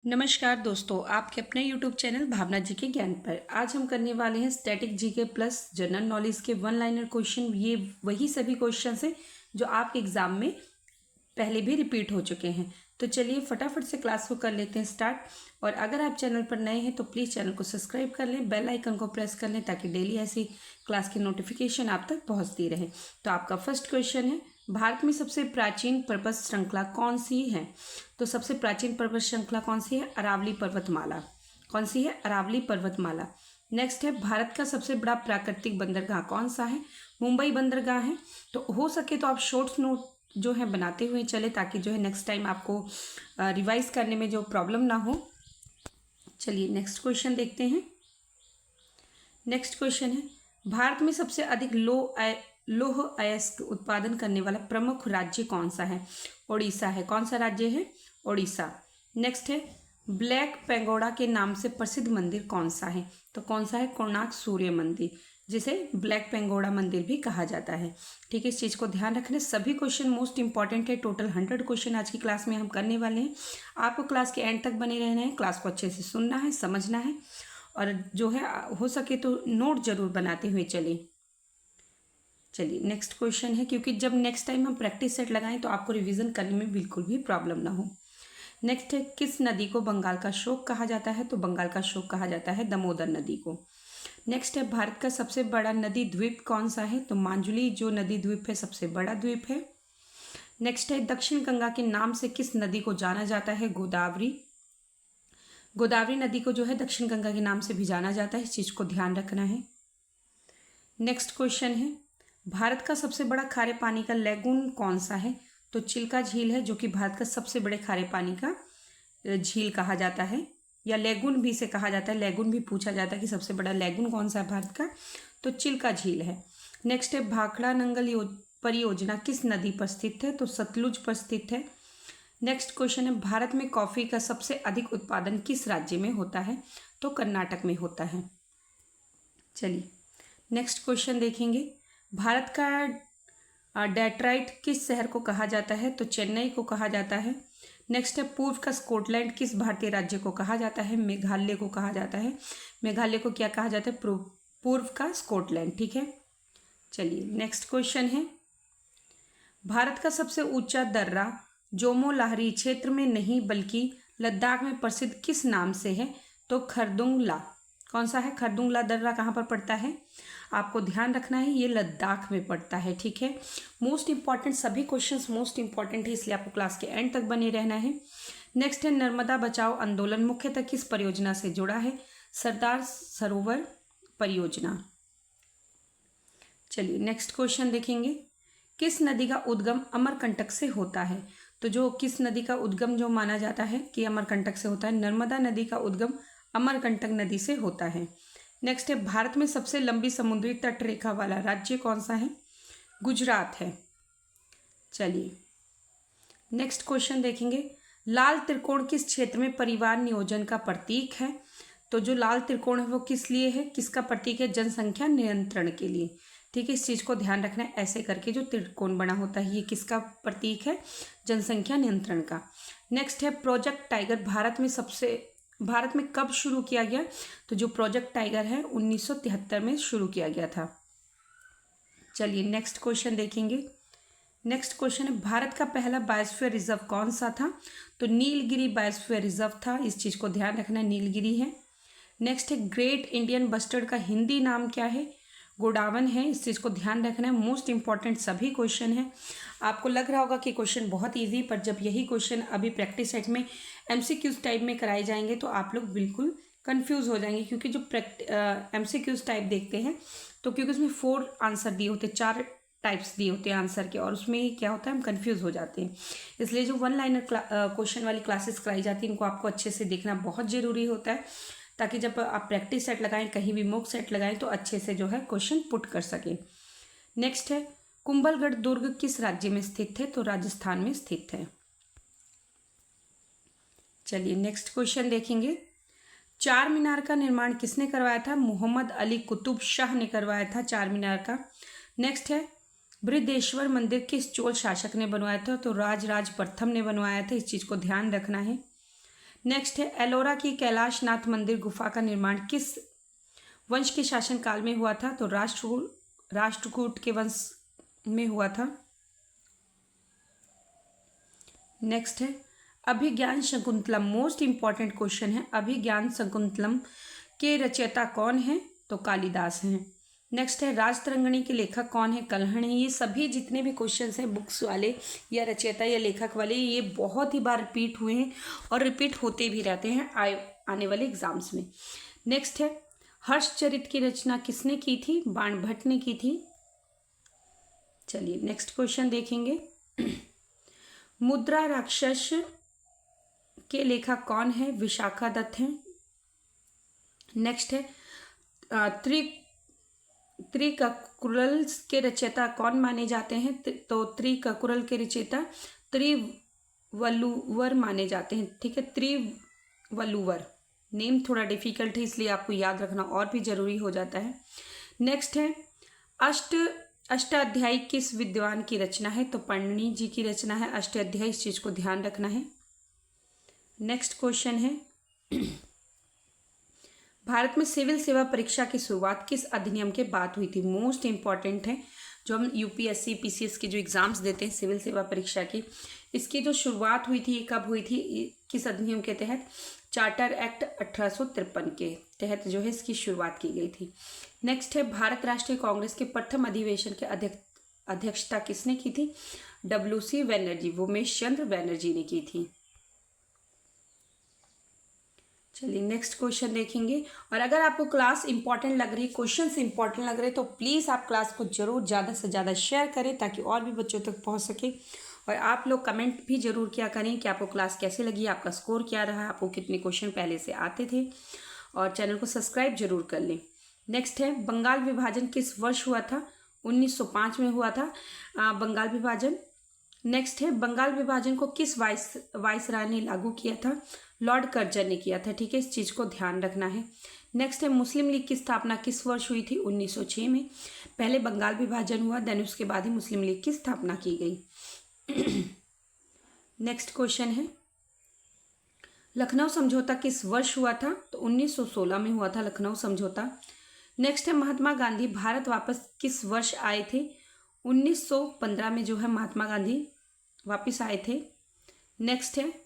नमस्कार दोस्तों, आपके अपने YouTube चैनल भावना जी के ज्ञान पर आज हम करने वाले हैं static GK plus general knowledge के वन लाइनर क्वेश्चन। ये वही सभी क्वेश्चन हैं जो आपके एग्जाम में पहले भी रिपीट हो चुके हैं। तो चलिए फटाफट से क्लास को कर लेते हैं स्टार्ट। और अगर आप चैनल पर नए हैं तो प्लीज़ चैनल को सब्सक्राइब कर लें, बेल आइकन को प्रेस कर लें ताकि डेली ऐसी क्लास की नोटिफिकेशन आप तक पहुंचती रहे। तो आपका फर्स्ट क्वेश्चन है, भारत में सबसे प्राचीन पर्वत श्रृंखला कौन सी है? तो सबसे प्राचीन पर्वत श्रृंखला कौन सी है? अरावली पर्वतमाला। कौन सी है? अरावली पर्वतमाला। नेक्स्ट है, भारत का सबसे बड़ा प्राकृतिक बंदरगाह कौन सा है? मुंबई बंदरगाह है। तो हो सके तो आप शॉर्ट्स नोट जो है बनाते हुए चले ताकि जो है नेक्स्ट टाइम आपको रिवाइज करने में जो प्रॉब्लम ना हो। चलिए नेक्स्ट क्वेश्चन देखते हैं। नेक्स्ट क्वेश्चन है, भारत में सबसे अधिक लौह अयस्क उत्पादन करने वाला प्रमुख राज्य कौन सा है? ओडिशा है। कौन सा राज्य है? ओडिशा। नेक्स्ट है, ब्लैक पेगोडा के नाम से प्रसिद्ध मंदिर कौन सा है? तो कौन सा है? कोणार्क सूर्य मंदिर, जिसे ब्लैक पेगोडा मंदिर भी कहा जाता है। ठीक है, इस चीज़ को ध्यान रखना। सभी क्वेश्चन मोस्ट इंपॉर्टेंट है। टोटल 100 क्वेश्चन आज की क्लास में हम करने वाले हैं। आपको क्लास के एंड तक बने रहना है, क्लास को अच्छे से सुनना है, समझना है और जो है हो सके तो नोट जरूर बनाते हुए चलिए। चलिए नेक्स्ट क्वेश्चन है, क्योंकि जब नेक्स्ट टाइम हम प्रैक्टिस सेट लगाएं तो आपको रिवीजन करने में बिल्कुल भी प्रॉब्लम ना हो। नेक्स्ट है, किस नदी को बंगाल का शोक कहा जाता है? तो बंगाल का शोक कहा जाता है दामोदर नदी को। नेक्स्ट है, भारत का सबसे बड़ा नदी द्वीप कौन सा है? तो मांजुली जो नदी द्वीप है सबसे बड़ा द्वीप है। नेक्स्ट है, दक्षिण गंगा के नाम से किस नदी को जाना जाता है? गोदावरी। गोदावरी नदी को जो है दक्षिण गंगा के नाम से भी जाना जाता है, इस चीज को ध्यान रखना है। नेक्स्ट क्वेश्चन है, भारत का सबसे बड़ा खारे पानी का लेगून कौन सा है? तो चिल्का झील है, जो कि भारत का सबसे बड़े खारे पानी का झील कहा जाता है, या लेगून भी से कहा जाता है। लेगून भी पूछा जाता है कि सबसे बड़ा लेगून कौन सा है भारत का? तो चिल्का झील है। नेक्स्ट है, भाखड़ा नंगल परियोजना किस नदी पर स्थित है? तो सतलुज पर स्थित है। नेक्स्ट क्वेश्चन है, भारत में कॉफी का सबसे अधिक उत्पादन किस राज्य में होता है? तो कर्नाटक में होता है। चलिए नेक्स्ट क्वेश्चन देखेंगे, भारत का डेट्राइट किस शहर को कहा जाता है? तो चेन्नई को कहा जाता है। नेक्स्ट है, पूर्व का स्कॉटलैंड किस भारतीय राज्य को कहा जाता है? मेघालय को कहा जाता है। मेघालय को क्या कहा जाता है? पूर्व का स्कॉटलैंड। ठीक है, चलिए नेक्स्ट क्वेश्चन है, भारत का सबसे ऊंचा दर्रा जोमो लाहरी क्षेत्र में नहीं बल्कि लद्दाख में प्रसिद्ध किस नाम से है? तो खरदुंगला। कौन सा है? खरदुंगला दर्रा कहाँ पर पड़ता है? आपको ध्यान रखना है, ये लद्दाख में पड़ता है। ठीक है, मोस्ट इंपॉर्टेंट सभी क्वेश्चंस मोस्ट इंपॉर्टेंट है, इसलिए आपको क्लास के एंड तक बने रहना है। नेक्स्ट है, नर्मदा बचाओ आंदोलन मुख्यतः किस परियोजना से जुड़ा है? सरदार सरोवर परियोजना। चलिए नेक्स्ट क्वेश्चन देखेंगे, किस नदी का उद्गम अमरकंटक से होता है? तो जो किस नदी का उद्गम जो माना जाता है कि अमरकंटक से होता है? नर्मदा नदी का उद्गम अमरकंटक नदी से होता है। नेक्स्ट है, भारत में सबसे लंबी समुद्री तट रेखा वाला राज्य कौन सा है? गुजरात है। चलिए नेक्स्ट क्वेश्चन देखेंगे, लाल त्रिकोण किस क्षेत्र में परिवार नियोजन का प्रतीक है? तो जो लाल त्रिकोण है वो किस लिए है? किसका प्रतीक है? जनसंख्या नियंत्रण के लिए। ठीक है, इस चीज को ध्यान रखना है। ऐसे करके जो त्रिकोण बना होता है ये किसका प्रतीक है? जनसंख्या नियंत्रण का। नेक्स्ट है, प्रोजेक्ट टाइगर भारत में कब शुरू किया गया? तो जो प्रोजेक्ट टाइगर है 1973 में शुरू किया गया था। चलिए नेक्स्ट क्वेश्चन देखेंगे। नेक्स्ट क्वेश्चन है, भारत का पहला बायोस्फीयर रिजर्व कौन सा था? तो नीलगिरी बायोस्फीयर रिजर्व था, इस चीज को ध्यान रखना है, नीलगिरी है। नेक्स्ट है, ग्रेट इंडियन बस्टर्ड का हिंदी नाम क्या है? गोडावन है, इस चीज को ध्यान रखना है। मोस्ट इंपॉर्टेंट सभी क्वेश्चन है। आपको लग रहा होगा कि क्वेश्चन बहुत इजी, पर जब यही क्वेश्चन अभी प्रैक्टिस सेट में एमसीक्यूज टाइप में कराए जाएंगे तो आप लोग बिल्कुल कंफ्यूज हो जाएंगे, क्योंकि जो एमसीक्यूज टाइप देखते हैं तो क्योंकि उसमें 4 आंसर दिए होते हैं, 4 टाइप्स दिए होते हैं आंसर के, और उसमें क्या होता है हम कंफ्यूज हो जाते हैं। इसलिए जो वन लाइनर क्वेश्चन वाली क्लासेस कराई जाती हैं इनको आपको अच्छे से देखना बहुत जरूरी होता है, ताकि जब आप प्रैक्टिस सेट लगाएं, कहीं भी मॉक सेट लगाएं तो अच्छे से जो है क्वेश्चन पुट कर सकें। नेक्स्ट है, कुंभलगढ़ दुर्ग किस राज्य में स्थित है? तो राजस्थान में स्थित है। चलिए नेक्स्ट क्वेश्चन देखेंगे, चार मीनार का निर्माण किसने करवाया था? मोहम्मद अली कुतुब शाह ने करवाया था चार मीनार का। नेक्स्ट है, बृहदेश्वर मंदिर किस चोल शासक ने बनवाया था? तो राजराज प्रथम ने बनवाया था, इस चीज को ध्यान रखना है। नेक्स्ट है एलोरा की कैलाशनाथ मंदिर गुफा का निर्माण किस वंश के शासनकाल में हुआ था? तो राष्ट्रकूट के वंश में हुआ था। नेक्स्ट है अभिज्ञान शकुंतलम, मोस्ट इंपॉर्टेंट क्वेश्चन है, अभिज्ञान शकुंतलम के रचयिता कौन है? तो कालिदास हैं। नेक्स्ट है राजतरंगिणी के लेखक कौन है? कल्हण है। ये सभी जितने भी क्वेश्चन हैं बुक्स वाले या रचयिता या लेखक वाले, ये बहुत ही बार रिपीट हुए हैं और रिपीट होते भी रहते हैं आने वाले एग्जाम्स में। नेक्स्ट है हर्षचरित की रचना किसने की थी? बाणभट्ट ने की थी। चलिए नेक्स्ट क्वेश्चन देखेंगे। मुद्रा राक्षस के लेखक कौन है? विशाखा दत्त हैं। नेक्स्ट है त्रिककुरल के रचयिता कौन माने जाते हैं? तो त्रिककुरल के रचयिता त्रिवल्लुवर माने जाते हैं। ठीक है, त्रिवल्लुवर नेम थोड़ा डिफिकल्ट है इसलिए आपको याद रखना और भी जरूरी हो जाता है। नेक्स्ट है अष्टाध्यायी किस विद्वान की रचना है? तो पणिनि जी की रचना है अष्टाध्यायी, इस चीज को ध्यान रखना है। नेक्स्ट क्वेश्चन है भारत में सिविल सेवा परीक्षा की शुरुआत किस अधिनियम के बाद हुई थी? मोस्ट इंपॉर्टेंट है, जो हम यूपीएससी पीसीएस के जो एग्जाम्स देते हैं सिविल सेवा परीक्षा की, इसकी जो शुरुआत हुई थी ये कब हुई थी? किस अधिनियम के तहत? चार्टर एक्ट 1853 के तहत जो है इसकी शुरुआत की गई थी। नेक्स्ट है भारत राष्ट्रीय कांग्रेस के प्रथम अधिवेशन के अध्यक्षता किसने की थी? WC बनर्जी, उमेश चंद्र बनर्जी ने की थी। चलिए नेक्स्ट क्वेश्चन देखेंगे। और अगर आपको क्लास इंपॉर्टेंट लग रही, क्वेश्चन से इंपॉर्टेंट लग रहे, तो प्लीज़ आप क्लास को जरूर ज़्यादा से ज़्यादा शेयर करें ताकि और भी बच्चों तक पहुंच सके। और आप लोग कमेंट भी जरूर किया करें कि आपको क्लास कैसे लगी, आपका स्कोर क्या रहा, आपको कितने क्वेश्चन पहले से आते थे, और चैनल को सब्सक्राइब जरूर कर लें। नेक्स्ट है बंगाल विभाजन किस वर्ष हुआ था? 1905 में हुआ था बंगाल विभाजन। नेक्स्ट है बंगाल विभाजन को किस वाइसराय ने लागू किया था? लॉर्ड कर्जन ने किया था। ठीक है, इस चीज़ को ध्यान रखना है। नेक्स्ट है मुस्लिम लीग की स्थापना किस वर्ष हुई थी? 1906 में। पहले बंगाल विभाजन हुआ, देन उसके बाद ही मुस्लिम लीग की स्थापना की गई। नेक्स्ट क्वेश्चन है लखनऊ समझौता किस वर्ष हुआ था? तो 1916 में हुआ था लखनऊ समझौता। नेक्स्ट है महात्मा गांधी भारत वापस किस वर्ष आए थे? 1915 में जो है महात्मा गांधी वापस आए थे। नेक्स्ट है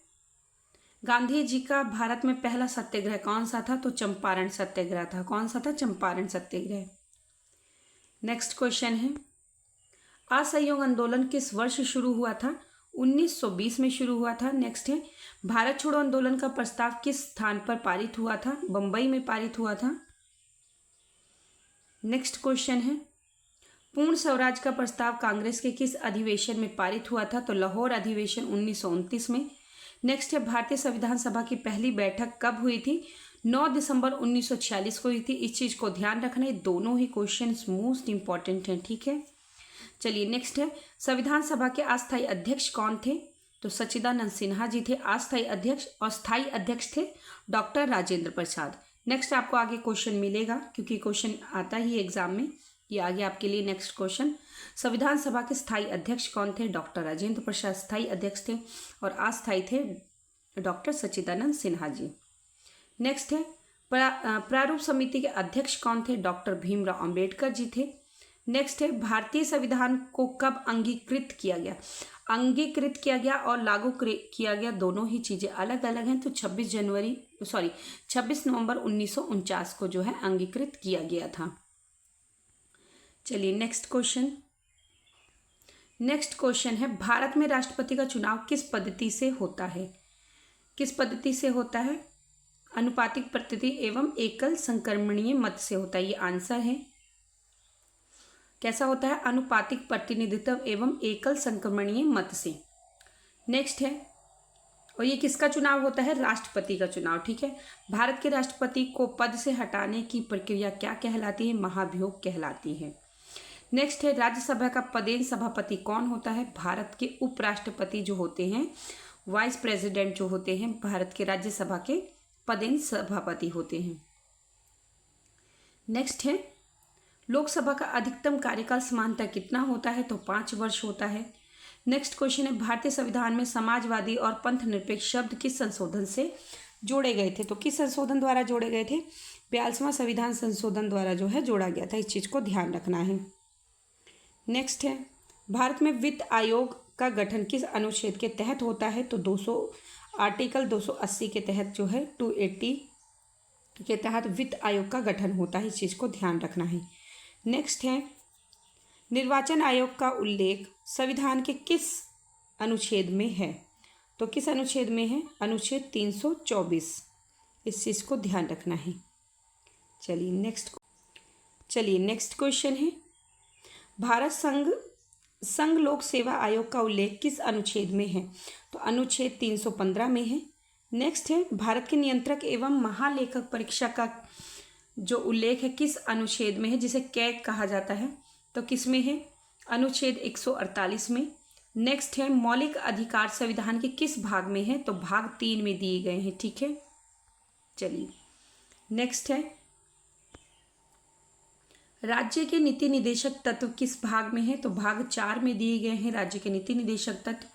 गांधी जी का भारत में पहला सत्याग्रह कौन सा था? तो चंपारण सत्याग्रह था। कौन सा था? चंपारण सत्याग्रह। नेक्स्ट क्वेश्चन है असहयोग आंदोलन किस वर्ष शुरू हुआ था? 1920 में शुरू हुआ था। नेक्स्ट है भारत छोड़ो आंदोलन का प्रस्ताव किस स्थान पर पारित हुआ था? बंबई में पारित हुआ था। नेक्स्ट क्वेश्चन है पूर्ण स्वराज का प्रस्ताव कांग्रेस के किस अधिवेशन में पारित हुआ था? तो लाहौर अधिवेशन 1929 में। नेक्स्ट है भारतीय संविधान सभा की पहली बैठक कब हुई थी? 9 दिसंबर 1946 को हुई थी। इस चीज को ध्यान रखना है, दोनों ही क्वेश्चन मोस्ट इंपॉर्टेंट हैं। ठीक है, चलिए नेक्स्ट है संविधान सभा के अस्थायी अध्यक्ष कौन थे? तो सच्चिदानंद सिन्हा जी थे अस्थायी अध्यक्ष, और स्थायी अध्यक्ष थे डॉक्टर राजेंद्र प्रसाद। नेक्स्ट आपको आगे क्वेश्चन मिलेगा क्योंकि क्वेश्चन आता ही एग्जाम में, ये आगे आपके लिए नेक्स्ट क्वेश्चन। संविधान सभा के स्थायी अध्यक्ष कौन थे? डॉक्टर राजेंद्र प्रसाद स्थायी अध्यक्ष थे, और अस्थायी थे डॉक्टर सच्चिदानंद सिन्हा जी। नेक्स्ट है प्रारूप समिति के अध्यक्ष कौन थे? डॉक्टर भीमराव अंबेडकर जी थे। नेक्स्ट है भारतीय संविधान को कब अंगीकृत किया गया? अंगीकृत किया गया और लागू किया गया, दोनों ही चीजें अलग अलग हैं। तो 26 नवंबर 1949 को जो है अंगीकृत किया गया था। चलिए नेक्स्ट क्वेश्चन है भारत में राष्ट्रपति का चुनाव किस पद्धति से होता है? किस पद्धति से होता है? अनुपातिक पद्धति एवं एकल संक्रमणीय मत से होता है। ये आंसर है। कैसा होता है? अनुपातिक प्रतिनिधित्व एवं एकल संक्रमणीय मत से। नेक्स्ट है और ये किसका चुनाव होता है? राष्ट्रपति का चुनाव। ठीक है, भारत के राष्ट्रपति को पद से हटाने की प्रक्रिया क्या कहलाती है? महाभियोग कहलाती है। नेक्स्ट है राज्यसभा का पदेन सभापति कौन होता है? भारत के उपराष्ट्रपति जो होते हैं, वाइस प्रेसिडेंट जो होते हैं, भारत के राज्यसभा के पदेन सभापति होते हैं। नेक्स्ट है लोकसभा का अधिकतम कार्यकाल समानतः कितना होता है? तो 5 वर्ष होता है। नेक्स्ट क्वेश्चन है भारतीय संविधान में समाजवादी और पंथ निरपेक्ष शब्द किस संशोधन से जोड़े गए थे। तो किस संशोधन द्वारा जोड़े गए थे? 42वां संविधान संशोधन द्वारा जो है जोड़ा गया था। इस चीज़ को ध्यान रखना है। नेक्स्ट है, भारत में वित्त आयोग का गठन किस अनुच्छेद के तहत होता है? तो 200 आर्टिकल 280 के तहत जो है 280 के तहत वित्त आयोग का गठन होता है। इस चीज़ को ध्यान रखना है। नेक्स्ट है, निर्वाचन आयोग का उल्लेख संविधान के किस अनुच्छेद में है? तो किस अनुच्छेद में है? अनुच्छेद 324। इस चीज़ को ध्यान रखना है। चलिए नेक्स्ट क्वेश्चन है, भारत संघ लोक सेवा आयोग का उल्लेख किस अनुच्छेद में है? तो अनुच्छेद 315 में है। नेक्स्ट है, भारत के नियंत्रक एवं महालेखक परीक्षा का जो उल्लेख है किस अनुच्छेद में है, जिसे कैग कहा जाता है? तो किस में है? अनुच्छेद 148 में। नेक्स्ट है, मौलिक अधिकार संविधान के किस भाग में है? तो भाग 3 में दिए गए हैं। ठीक है, चलिए नेक्स्ट है, राज्य के नीति निदेशक तत्व किस भाग में है? तो भाग 4 में दिए गए हैं राज्य के नीति निदेशक तत्व।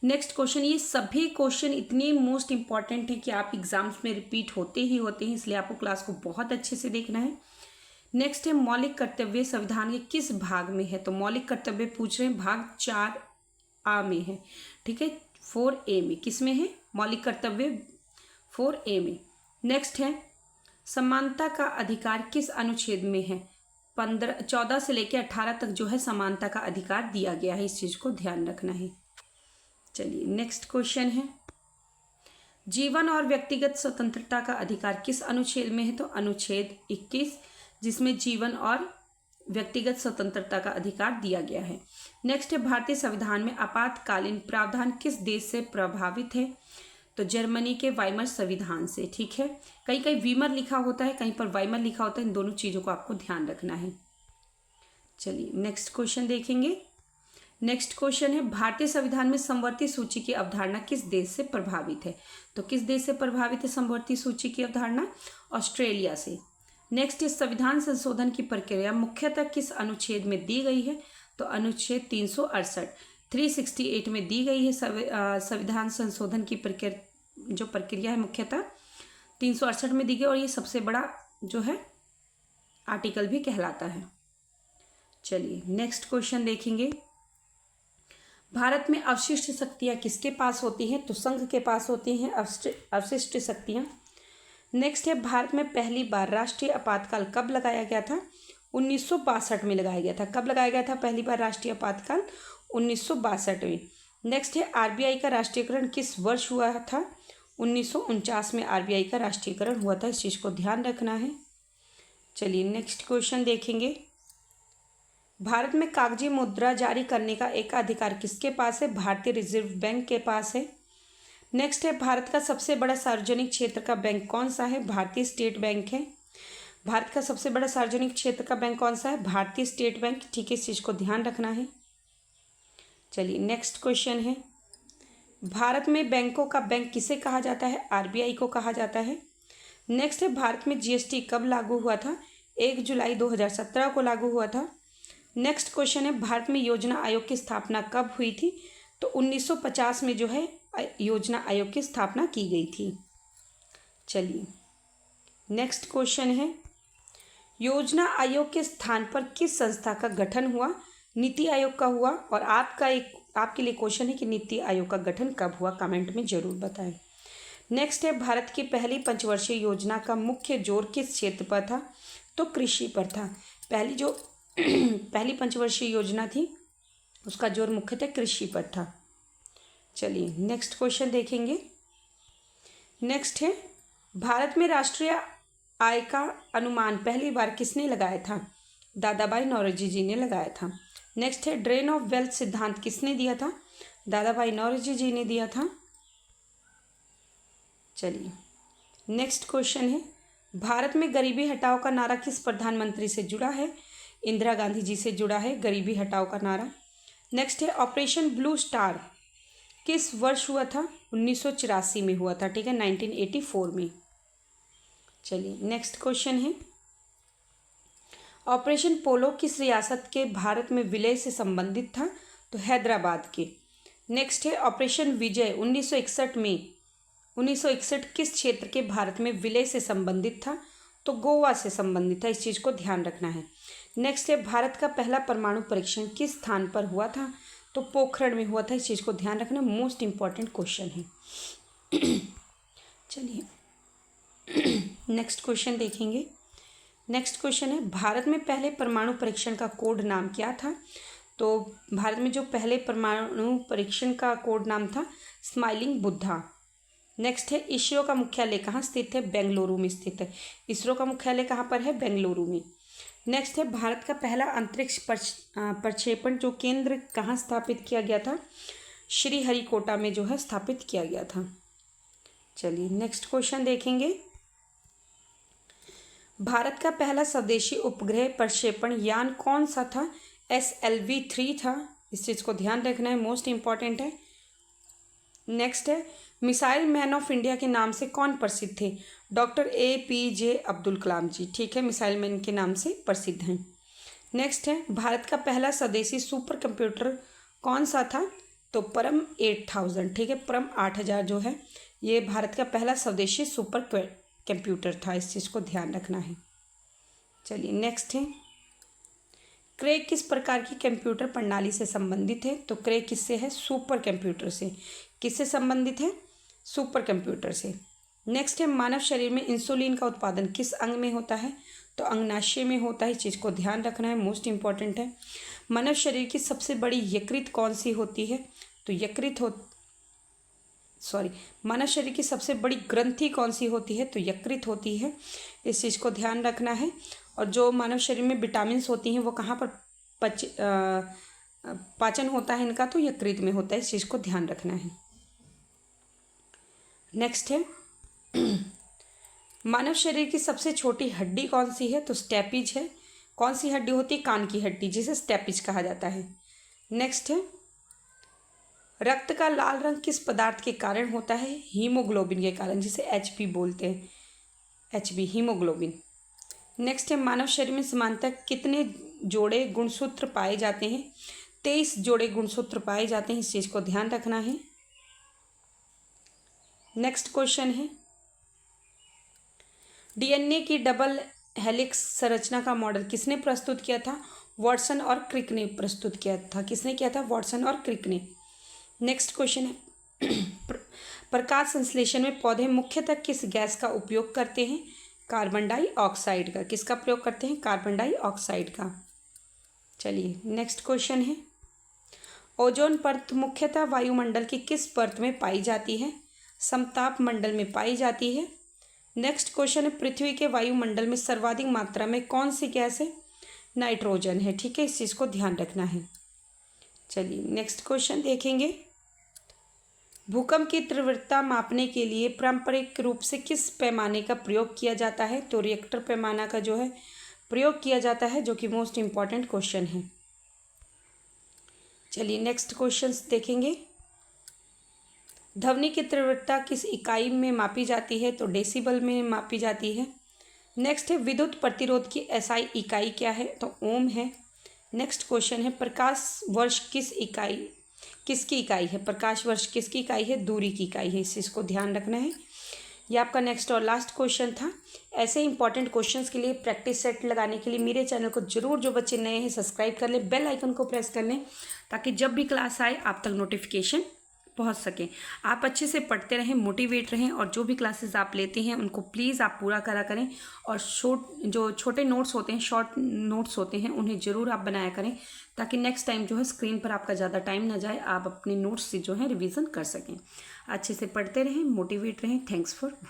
नेक्स्ट क्वेश्चन, ये सभी क्वेश्चन इतने मोस्ट इंपॉर्टेंट है कि आप एग्जाम्स में रिपीट होते ही होते हैं, इसलिए आपको क्लास को बहुत अच्छे से देखना है। नेक्स्ट है, मौलिक कर्तव्य संविधान के किस भाग में है? तो मौलिक कर्तव्य पूछ रहे हैं, भाग 4A में है। ठीक है, 4A में। किस में है? मौलिक कर्तव्य 4A में। नेक्स्ट है, समानता का अधिकार किस अनुच्छेद में है? 14 से लेकर 18 तक जो है समानता का अधिकार दिया गया है। इस चीज को ध्यान रखना है। चलिए नेक्स्ट क्वेश्चन है, जीवन और व्यक्तिगत स्वतंत्रता का अधिकार किस अनुच्छेद में है? तो अनुच्छेद 21, जिसमें जीवन और व्यक्तिगत स्वतंत्रता का अधिकार दिया गया है। नेक्स्ट है, भारतीय संविधान में आपातकालीन प्रावधान किस देश से प्रभावित है? तो जर्मनी के वाइमर संविधान से। ठीक है, कहीं कहीं वीमर लिखा होता है, कहीं पर वाइमर लिखा होता है। इन दोनों चीज़ों को आपको ध्यान रखना है। चलिए नेक्स्ट क्वेश्चन देखेंगे। नेक्स्ट क्वेश्चन है, भारतीय संविधान में समवर्ती सूची की अवधारणा किस देश से प्रभावित है? तो किस देश से प्रभावित है समवर्ती सूची की अवधारणा? ऑस्ट्रेलिया से। नेक्स्ट, इस संविधान संशोधन की प्रक्रिया मुख्यतः किस अनुच्छेद में दी गई है? तो अनुच्छेद 368 में दी गई है। संविधान संशोधन की प्रक्रिया है मुख्यतः 368 में दी गई, और ये सबसे बड़ा जो है आर्टिकल भी कहलाता है। चलिए नेक्स्ट क्वेश्चन देखेंगे, भारत में अवशिष्ट शक्तियाँ किसके पास होती हैं? तो संघ के पास होती हैं अवशिष्ट शक्तियाँ। नेक्स्ट है, भारत में पहली बार राष्ट्रीय आपातकाल कब लगाया गया था? 1962 में लगाया गया था। कब लगाया गया था पहली बार राष्ट्रीय आपातकाल? 1962 में। नेक्स्ट है, आरबीआई का राष्ट्रीयकरण किस वर्ष हुआ था? 1949 में आरबीआई का राष्ट्रीयकरण हुआ था। इस चीज़ को ध्यान रखना है। चलिए नेक्स्ट क्वेश्चन देखेंगे, भारत में कागजी मुद्रा जारी करने का एक अधिकार किसके पास है? भारतीय रिजर्व बैंक के पास है। नेक्स्ट है, भारत का सबसे बड़ा सार्वजनिक क्षेत्र का बैंक कौन सा है? भारतीय स्टेट बैंक है। भारत का सबसे बड़ा सार्वजनिक क्षेत्र का बैंक कौन सा है? भारतीय स्टेट बैंक। ठीक है, इस चीज़ को ध्यान रखना है। चलिए नेक्स्ट क्वेश्चन है, भारत में बैंकों का बैंक किसे कहा जाता है? आरबीआई को कहा जाता है। नेक्स्ट है, भारत में जीएसटी कब लागू हुआ था? 1 जुलाई 2017 को लागू हुआ था। नेक्स्ट क्वेश्चन है, भारत में योजना आयोग की स्थापना कब हुई थी? तो 1950 में जो है योजना आयोग की स्थापना की गई थी। चलिए नेक्स्ट क्वेश्चन है, योजना आयोग के स्थान पर किस संस्था का गठन हुआ? नीति आयोग का हुआ। और आपके लिए क्वेश्चन है कि नीति आयोग का गठन कब हुआ? कमेंट में जरूर बताएं। नेक्स्ट है, भारत की पहली पंचवर्षीय योजना का मुख्य जोर किस क्षेत्र पर था? तो कृषि पर था। पहली पंचवर्षीय योजना थी, उसका जोर मुख्यतः कृषि पर था। चलिए नेक्स्ट क्वेश्चन देखेंगे। नेक्स्ट है, भारत में राष्ट्रीय आय का अनुमान पहली बार किसने लगाया था? दादाभाई नौरोजी जी ने लगाया था। नेक्स्ट है, ड्रेन ऑफ वेल्थ सिद्धांत किसने दिया था? दादाभाई नौरोजी जी ने दिया था। चलिए नेक्स्ट क्वेश्चन है, भारत में गरीबी हटाओ का नारा किस प्रधानमंत्री से जुड़ा है? इंदिरा गांधी जी से जुड़ा है गरीबी हटाओ का नारा। नेक्स्ट है, ऑपरेशन ब्लू स्टार किस वर्ष हुआ था? 1984 में हुआ था। ठीक है, 1984 में। चलिए नेक्स्ट क्वेश्चन है, ऑपरेशन पोलो किस रियासत के भारत में विलय से संबंधित था? तो हैदराबाद के। नेक्स्ट है, ऑपरेशन विजय 1961 में 1961 किस क्षेत्र के भारत में विलय से संबंधित था? तो गोवा से संबंधित था, इस चीज़ को ध्यान रखना है। नेक्स्ट है, भारत का पहला परमाणु परीक्षण किस स्थान पर हुआ था? तो पोखरण में हुआ था, इस चीज़ को ध्यान रखना, मोस्ट इम्पॉर्टेंट क्वेश्चन है। चलिए नेक्स्ट क्वेश्चन देखेंगे। नेक्स्ट क्वेश्चन है, भारत में पहले परमाणु परीक्षण का कोड नाम क्या था? तो भारत में जो पहले परमाणु परीक्षण का कोड नाम था स्माइलिंग बुद्धा। नेक्स्ट है, इसरो का मुख्यालय कहाँ स्थित है? बेंगलुरु में स्थित है। इसरो का मुख्यालय कहाँ पर है? बेंगलुरु में। नेक्स्ट है, भारत का पहला अंतरिक्ष प्रक्षेपण जो केंद्र कहाँ स्थापित किया गया था? श्रीहरिकोटा में जो है स्थापित किया गया था। चलिए नेक्स्ट क्वेश्चन देखेंगे। भारत का पहला स्वदेशी उपग्रह प्रक्षेपण यान कौन सा था? SLV-3 था, इस चीज़ को ध्यान रखना है, मोस्ट इम्पॉर्टेंट है। नेक्स्ट है, मिसाइल मैन ऑफ इंडिया के नाम से कौन प्रसिद्ध थे? डॉक्टर APJ अब्दुल कलाम जी, ठीक है, मिसाइल मैन के नाम से प्रसिद्ध हैं। नेक्स्ट है, भारत का पहला स्वदेशी सुपर कंप्यूटर कौन सा था? तो परम 8000, ठीक है, परम 8000 जो है ये भारत का पहला स्वदेशी सुपर कंप्यूटर था, इस चीज़ को ध्यान रखना है। चलिए नेक्स्ट है, क्रे किस प्रकार की कंप्यूटर प्रणाली से संबंधित है? तो क्रे किससे है? सुपर कंप्यूटर से। किससे संबंधित है? सुपर कंप्यूटर से। नेक्स्ट है, मानव शरीर में इंसुलिन का उत्पादन किस अंग में होता है? तो अंगनाशय में होता है, इस चीज़ को ध्यान रखना है, मोस्ट इंपॉर्टेंट है। मानव शरीर की सबसे बड़ी यकृत कौन सी होती है? तो मानव शरीर की सबसे बड़ी ग्रंथि कौन सी होती है? तो यकृत होती है, इस चीज़ को ध्यान रखना है। और जो मानव शरीर में विटामिन्स होती हैं वो कहाँ पर पाचन होता है इनका? तो यकृत में होता है, इस चीज़ को ध्यान रखना है। नेक्स्ट है, मानव शरीर की सबसे छोटी हड्डी कौन सी है? तो स्टेपिज है। कौन सी हड्डी होती है? कान की हड्डी, जिसे स्टेपिज कहा जाता है। नेक्स्ट है, रक्त का लाल रंग किस पदार्थ के कारण होता है? हीमोग्लोबिन के कारण, जिसे HB बोलते हैं, HB हीमोग्लोबिन। नेक्स्ट है, मानव शरीर में सामान्यतः कितने जोड़े गुणसूत्र पाए जाते हैं? 23 जोड़े गुणसूत्र पाए जाते हैं, इस चीज़ को ध्यान रखना है। नेक्स्ट क्वेश्चन है, DNA की डबल हेलिक्स संरचना का मॉडल किसने प्रस्तुत किया था? वाटसन और क्रिक ने प्रस्तुत किया था। किसने किया था? वाटसन और क्रिक ने। नेक्स्ट क्वेश्चन है, प्रकाश संश्लेषण में पौधे मुख्यतः किस गैस का उपयोग करते हैं? कार्बन डाइऑक्साइड का। किसका प्रयोग करते हैं? कार्बन डाइऑक्साइड का। चलिए नेक्स्ट क्वेश्चन है, ओजोन परत मुख्यतः वायुमंडल की किस परत में पाई जाती है? समताप मंडल में पाई जाती है। नेक्स्ट क्वेश्चन है, पृथ्वी के वायुमंडल में सर्वाधिक मात्रा में कौन सी गैस है? नाइट्रोजन है, ठीक है, इस चीज़ को ध्यान रखना है। चलिए नेक्स्ट क्वेश्चन देखेंगे, भूकंप की तीव्रता मापने के लिए पारंपरिक रूप से किस पैमाने का प्रयोग किया जाता है? तो रिएक्टर पैमाना का जो है प्रयोग किया जाता है, जो कि मोस्ट इम्पॉर्टेंट क्वेश्चन है। चलिए नेक्स्ट क्वेश्चंस देखेंगे, ध्वनि की तीव्रता किस इकाई में मापी जाती है? तो डेसिबल में मापी जाती है। नेक्स्ट है, विद्युत प्रतिरोध की SI इकाई क्या है? तो ओम है। नेक्स्ट क्वेश्चन है, प्रकाश वर्ष किसकी इकाई है? प्रकाश वर्ष किसकी इकाई है? दूरी की इकाई है, इस चीज़ को ध्यान रखना है। ये आपका नेक्स्ट और लास्ट क्वेश्चन था। ऐसे इंपॉर्टेंट क्वेश्चंस के लिए प्रैक्टिस सेट लगाने के लिए मेरे चैनल को जरूर, जो बच्चे नए हैं, सब्सक्राइब कर लें, बेल आइकन को प्रेस कर लें, ताकि जब भी क्लास आए आप तक नोटिफिकेशन पहुंच सके। आप अच्छे से पढ़ते रहें, मोटिवेट रहें, और जो भी क्लासेस आप लेते हैं उनको प्लीज़ आप पूरा करा करें। और जो छोटे नोट्स होते हैं, शॉर्ट नोट्स होते हैं, उन्हें ज़रूर आप बनाया करें, ताकि नेक्स्ट टाइम जो है स्क्रीन पर आपका ज़्यादा टाइम ना जाए, आप अपने नोट्स से जो है रिवीजन कर सकें। अच्छे से पढ़ते रहें, मोटिवेट रहें। Thanks for